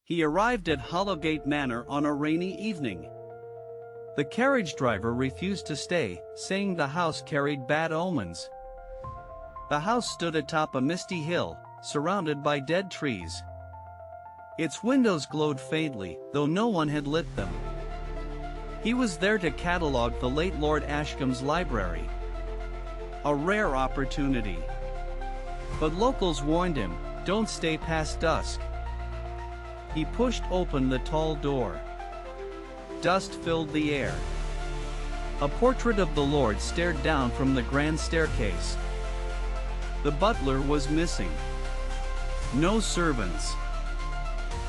He arrived at Hollowgate Manor on a rainy evening. The carriage driver refused to stay, saying the house carried bad omens. The house stood atop a misty hill, surrounded by dead trees. Its windows glowed faintly, though no one had lit them. He was there to catalogue the late Lord Ashcombe's library. A rare opportunity. But locals warned him, "Don't stay past dusk." He pushed open the tall door. Dust filled the air. A portrait of the Lord stared down from the grand staircase. The butler was missing. No servants.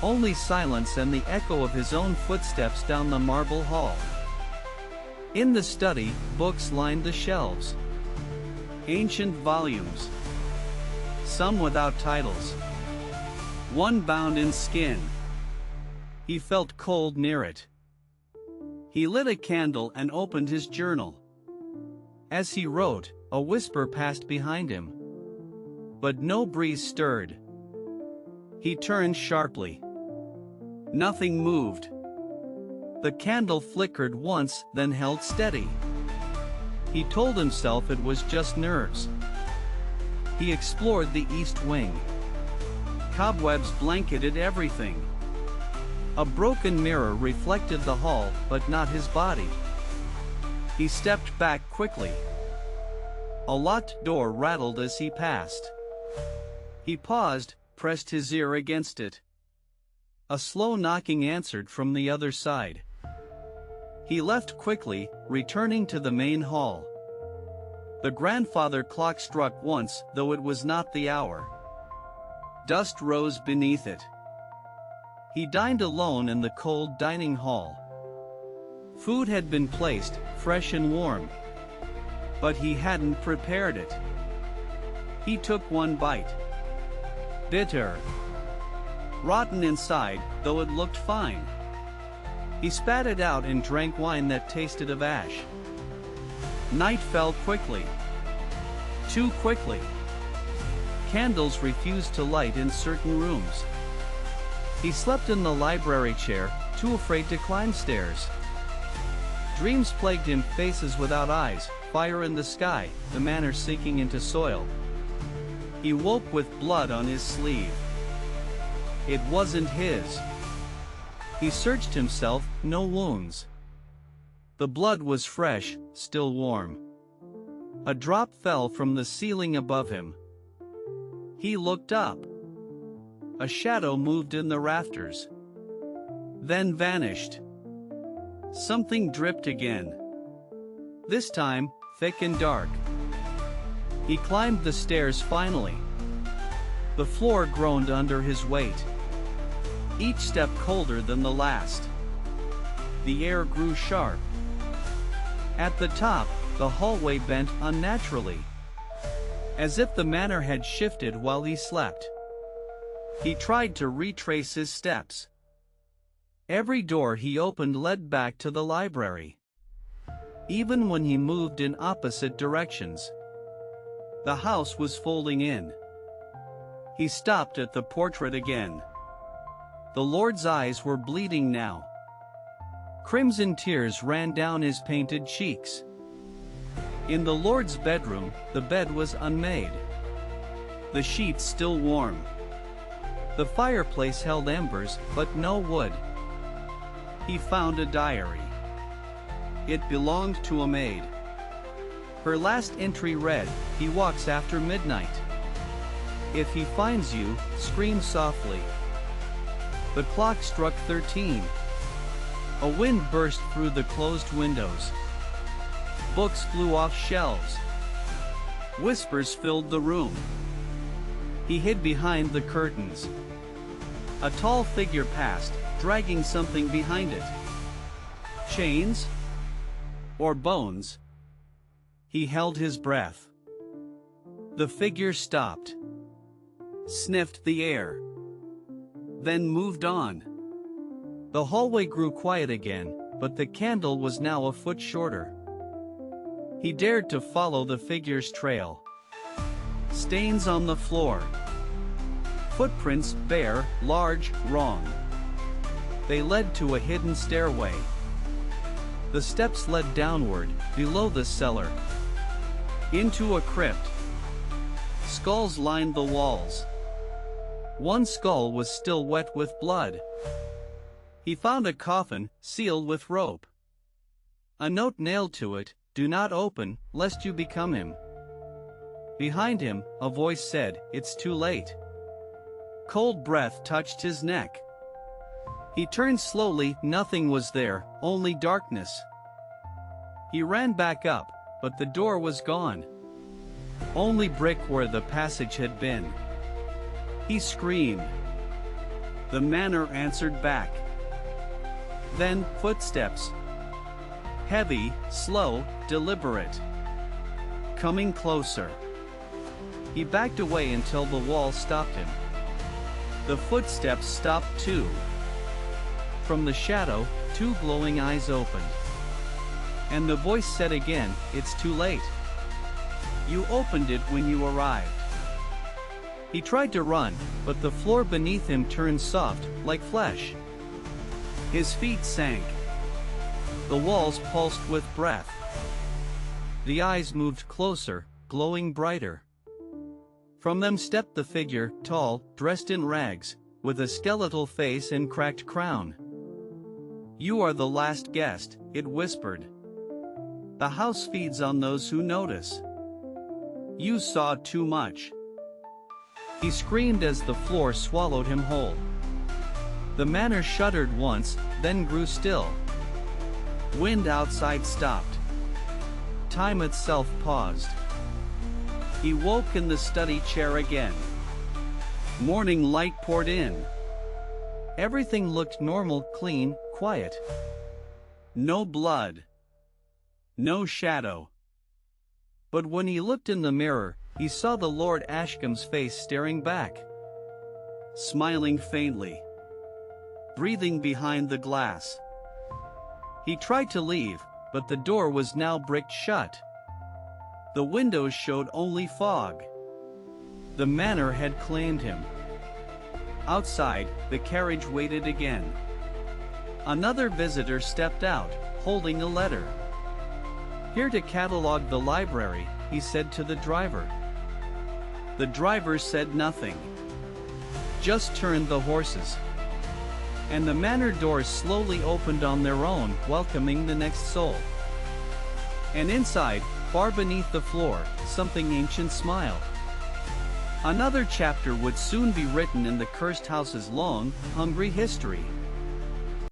Only silence and the echo of his own footsteps down the marble hall. In the study, books lined the shelves. Ancient volumes. Some without titles. One bound in skin. He felt cold near it. He lit a candle and opened his journal. As he wrote, a whisper passed behind him. But no breeze stirred. He turned sharply. Nothing moved. The candle flickered once, then held steady. He told himself it was just nerves. He explored the east wing. Cobwebs blanketed everything. A broken mirror reflected the hall, but not his body. He stepped back quickly. A locked door rattled as he passed. He paused, pressed his ear against it. A slow knocking answered from the other side. He left quickly, returning to the main hall. The grandfather clock struck once, though it was not the hour. Dust rose beneath it. He dined alone in the cold dining hall. Food had been placed, fresh and warm. But he hadn't prepared it. He took one bite. Bitter. Rotten inside, though it looked fine. He spat it out and drank wine that tasted of ash. Night fell quickly. Too quickly. Candles refused to light in certain rooms. He slept in the library chair, too afraid to climb stairs. Dreams plagued him, faces without eyes, fire in the sky, the manor sinking into soil. He woke with blood on his sleeve. It wasn't his. He searched himself, no wounds. The blood was fresh, still warm. A drop fell from the ceiling above him. He looked up. A shadow moved in the rafters. Then vanished. Something dripped again. This time, thick and dark. He climbed the stairs finally. The floor groaned under his weight. Each step colder than the last. The air grew sharp. At the top, the hallway bent unnaturally. As if the manor had shifted while he slept. He tried to retrace his steps. Every door he opened led back to the library. Even when he moved in opposite directions. The house was folding in. He stopped at the portrait again. The Lord's eyes were bleeding now. Crimson tears ran down his painted cheeks. In the Lord's bedroom, the bed was unmade. The sheets still warm. The fireplace held embers, but no wood. He found a diary. It belonged to a maid. Her last entry read, "He walks after midnight. If he finds you, scream softly." The clock struck 13. A wind burst through the closed windows. Books flew off shelves. Whispers filled the room. He hid behind the curtains. A tall figure passed, dragging something behind it. Chains? Or bones? He held his breath. The figure stopped. Sniffed the air. Then moved on. The hallway grew quiet again, but the candle was now a foot shorter. He dared to follow the figure's trail. Stains on the floor. Footprints, bare, large, wrong. They led to a hidden stairway. The steps led downward, below the cellar, into a crypt. Skulls lined the walls. One skull was still wet with blood. He found a coffin, sealed with rope. A note nailed to it, "Do not open, lest you become him." Behind him, a voice said, "It's too late." Cold breath touched his neck. He turned slowly, nothing was there, only darkness. He ran back up, but the door was gone. Only brick where the passage had been. He screamed. The manor answered back. Then, footsteps. Heavy, slow, deliberate. Coming closer. He backed away until the wall stopped him. The footsteps stopped too. From the shadow, two glowing eyes opened. And the voice said again, "It's too late. You opened it when you arrived." He tried to run, but the floor beneath him turned soft, like flesh. His feet sank. The walls pulsed with breath. The eyes moved closer, glowing brighter. From them stepped the figure, tall, dressed in rags, with a skeletal face and cracked crown. "You are the last guest," it whispered. "The house feeds on those who notice. You saw too much." He screamed as the floor swallowed him whole. The manor shuddered once, then grew still. Wind outside stopped. Time itself paused. He woke in the study chair again. Morning light poured in. Everything looked normal, clean, quiet. No blood. No shadow. But when he looked in the mirror, he saw the Lord Ashcombe's face staring back. Smiling faintly. Breathing behind the glass. He tried to leave, but the door was now bricked shut. The windows showed only fog. The manor had claimed him. Outside, the carriage waited again. Another visitor stepped out, holding a letter. "Here to catalog the library," he said to the driver. The driver said nothing. Just turned the horses. And the manor doors slowly opened on their own, welcoming the next soul. And inside, far beneath the floor, something ancient smiled. Another chapter would soon be written in the cursed house's long, hungry history.